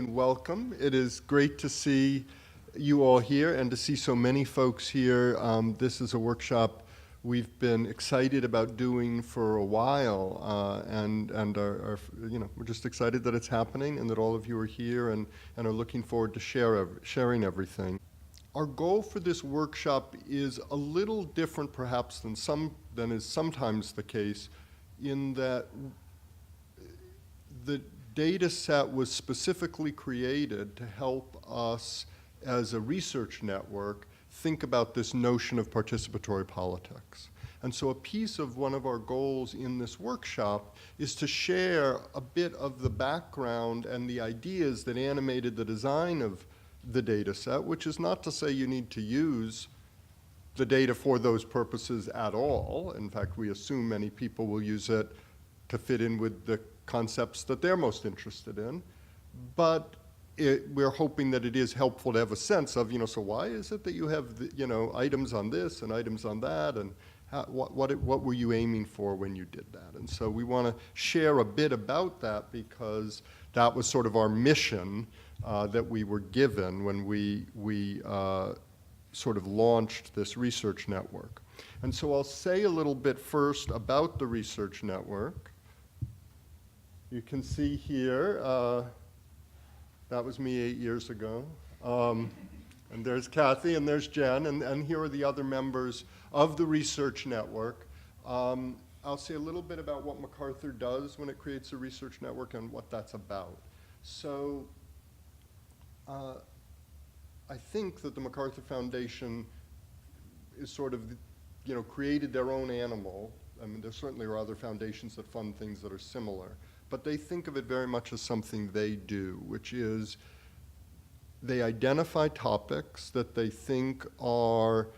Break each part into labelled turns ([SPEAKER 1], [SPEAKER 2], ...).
[SPEAKER 1] Welcome. It is great to see you all here and to see so many folks here. This is a workshop we've been excited about doing for a while, and we're just excited that it's happening and that all of you are here and are looking forward to sharing everything. Our goal for this workshop is a little different perhaps than is sometimes the case, in that the data set was specifically created to help us as a research network think about this notion of participatory politics. And so a piece of one of our goals in this workshop is to share a bit of the background and the ideas that animated the design of the data set, which is not to say you need to use the data for those purposes at all. In fact, we assume many people will use it to fit in with the concepts that they're most interested in, but we're hoping that it is helpful to have a sense of, so why is it that you have, items on this and items on that, and what were you aiming for when you did that? And so we want to share a bit about that because that was sort of our mission that we were given when we sort of launched this research network. And so I'll say a little bit first about the research network. You can see here, that was me 8 years ago. And there's Kathy and there's Jen, and here are the other members of the research network. I'll say a little bit about what MacArthur does when it creates a research network and what that's about. So I think that the MacArthur Foundation is sort of, created their own animal. I mean, there certainly are other foundations that fund things that are similar. But they think of it very much as something they do, which is they identify topics that they think are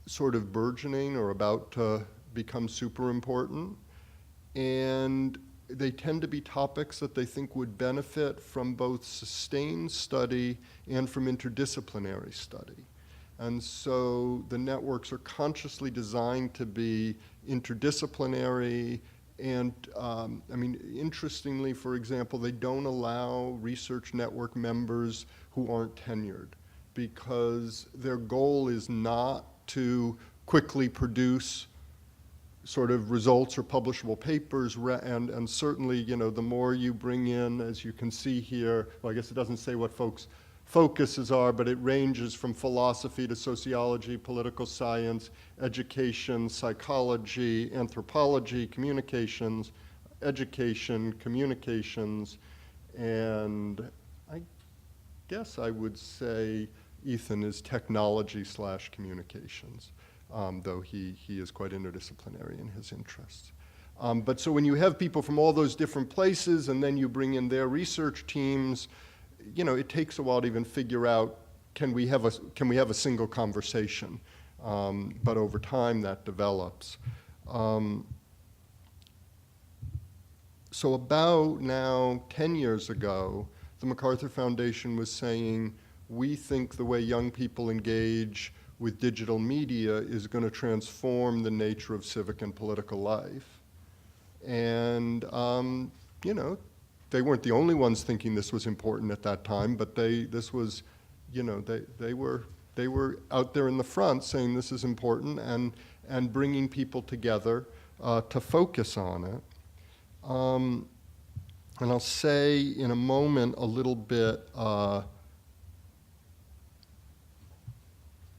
[SPEAKER 1] sort of burgeoning or about to become super important. And they tend to be topics that they think would benefit from both sustained study and from interdisciplinary study. And so the networks are consciously designed to be interdisciplinary. And interestingly, for example, they don't allow research network members who aren't tenured, because their goal is not to quickly produce sort of results or publishable papers, and certainly, the more you bring in, as you can see here, well, I guess it doesn't say what folks' focuses are, but it ranges from philosophy to sociology, political science, education, psychology, anthropology, communications, education, communications, and I guess I would say Ethan is technology/communications, though he is quite interdisciplinary in his interests. But so when you have people from all those different places and then you bring in their research teams, it takes a while to even figure out, can we have a single conversation? But over time that develops. So about now 10 years ago, the MacArthur Foundation was saying, we think the way young people engage with digital media is going to transform the nature of civic and political life. And, they weren't the only ones thinking this was important at that time, but they were out there in the front saying this is important and bringing people together to focus on it. And I'll say in a moment a little bit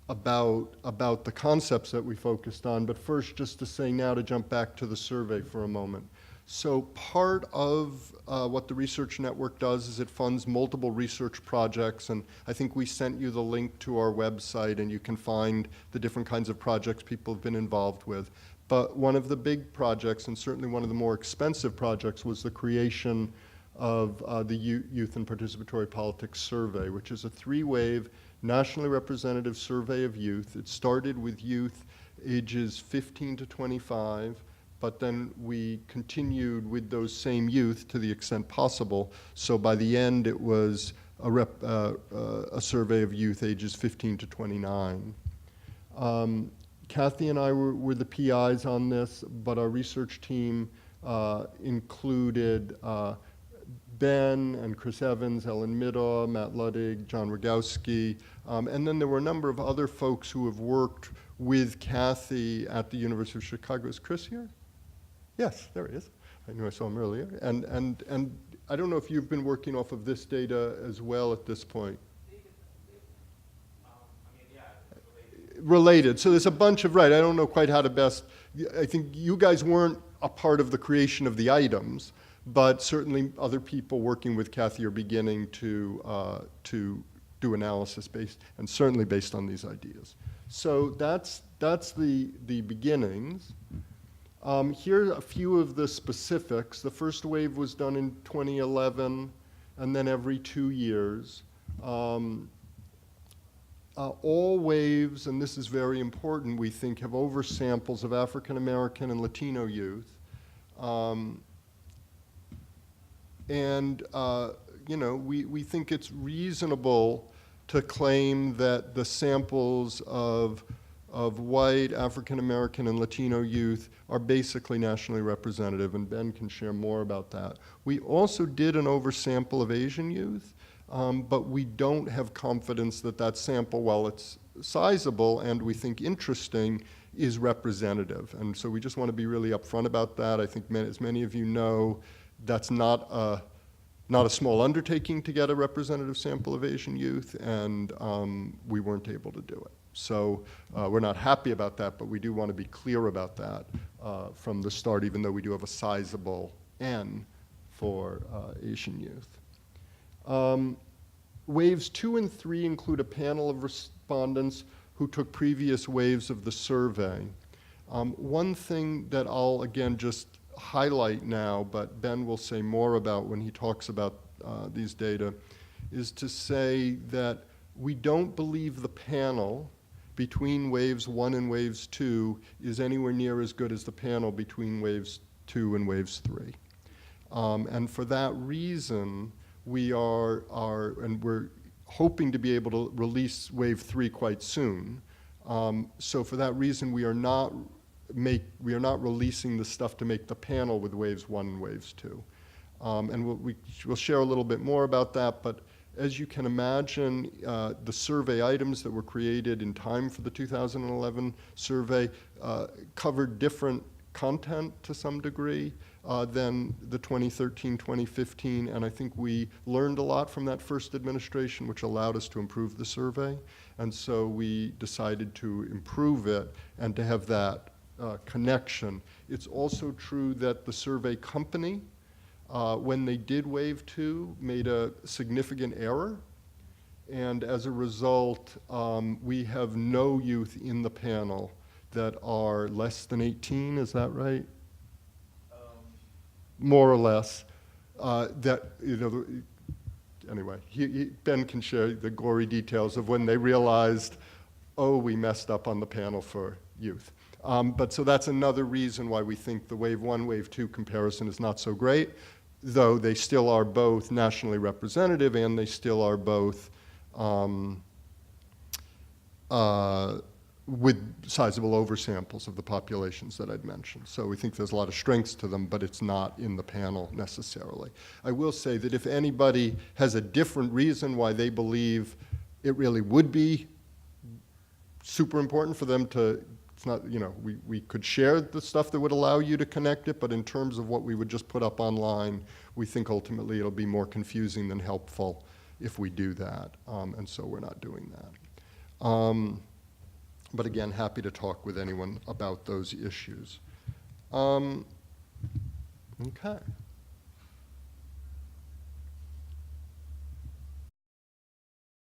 [SPEAKER 1] about the concepts that we focused on, but first just to say now, to jump back to the survey for a moment. So part of what the Research Network does is it funds multiple research projects, and I think we sent you the link to our website, and you can find the different kinds of projects people have been involved with. But one of the big projects, and certainly one of the more expensive projects, was the creation of the Youth and Participatory Politics Survey, which is a 3-wave nationally representative survey of youth. It started with youth ages 15 to 25, but then we continued with those same youth to the extent possible. So by the end, it was a survey of youth ages 15 to 29. Kathy and I were the PIs on this, but our research team included Ben and Chris Evans, Ellen Middaugh, Matt Luddig, John Rogowski, and then there were a number of other folks who have worked with Cathy at the University of Chicago. Is Chris here? Yes, there he is. I knew I saw him earlier. And I don't know if you've been working off of this data as well at this point. Related. So there's a bunch of, right, I don't know quite how to best, I think you guys weren't a part of the creation of the items, but certainly other people working with Cathy are beginning to do analysis based, and certainly based on these ideas. So that's the beginnings. Here are a few of the specifics. The first wave was done in 2011, and then every 2 years. All waves, and this is very important, we think, have oversamples of African American and Latino youth. You know, we think it's reasonable to claim that the samples of white, African American, and Latino youth are basically nationally representative, and Ben can share more about that. We also did an oversample of Asian youth, but we don't have confidence that that sample, while it's sizable and we think interesting, is representative. And so we just want to be really upfront about that. I think as many of you know, that's not a small undertaking to get a representative sample of Asian youth, and we weren't able to do it. So we're not happy about that, but we do want to be clear about that from the start, even though we do have a sizable N for Asian youth. Waves 2 and 3 include a panel of respondents who took previous waves of the survey. One thing that I'll, again, just highlight now, but Ben will say more about when he talks about these data, is to say that we don't believe the panel between waves 1 and waves 2 is anywhere near as good as the panel between waves 2 and waves 3. And for that reason, we're hoping to be able to release wave 3 quite soon. So for that reason, we are not releasing the stuff to make the panel with waves 1 and waves 2. And we'll share a little bit more about that, but as you can imagine, the survey items that were created in time for the 2011 survey covered different content to some degree than the 2013, 2015, and I think we learned a lot from that first administration, which allowed us to improve the survey. And so we decided to improve it and to have that connection. It's also true that the survey company, when they did wave 2, made a significant error. And as a result, we have no youth in the panel that are less than 18, is that right? More or less. Anyway, Ben can share the gory details of when they realized, oh, we messed up on the panel for youth. But so that's another reason why we think the wave 1, wave 2 comparison is not so great, though they still are both nationally representative and they still are both with sizable oversamples of the populations that I'd mentioned. So we think there's a lot of strengths to them, but it's not in the panel necessarily. I will say that if anybody has a different reason why they believe it really would be super important for them to, it's not, you know, we could share the stuff that would allow you to connect it, but in terms of what we would just put up online, we think ultimately it'll be more confusing than helpful if we do that, and so we're not doing that. But again, happy to talk with anyone about those issues. Okay.